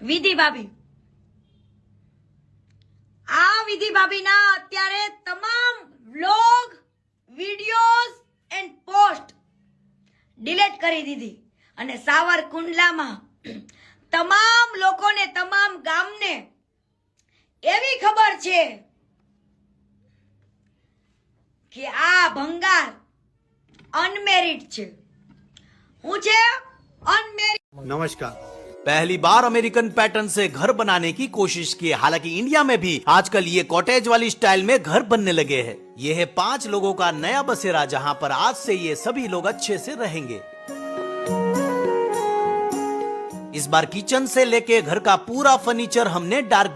વિધિ ભાભી, આ વિધિ ભાભીના અત્યારે તમામ vlog, videos and post delete કરી દીધી અને સાવરકુંડલામાં તમામ લોકોને, તમામ ગામને એવી ખબર છે કે આ ભંગાર અનમેરિડ છે. હું છે અનમેરિડ. नमस्कार. पहली बार अमेरिकन पैटर्न से घर बनाने की कोशिश की. हालांकि इंडिया में भी आजकल ये कॉटेज वाली स्टाइल में घर बनने लगे हैं. ये है 5 लोगों का नया बसेरा, जहां पर आज से ये सभी लोग अच्छे से रहेंगे. इस बार किचन से लेके घर का पूरा फर्नीचर हमने डार्क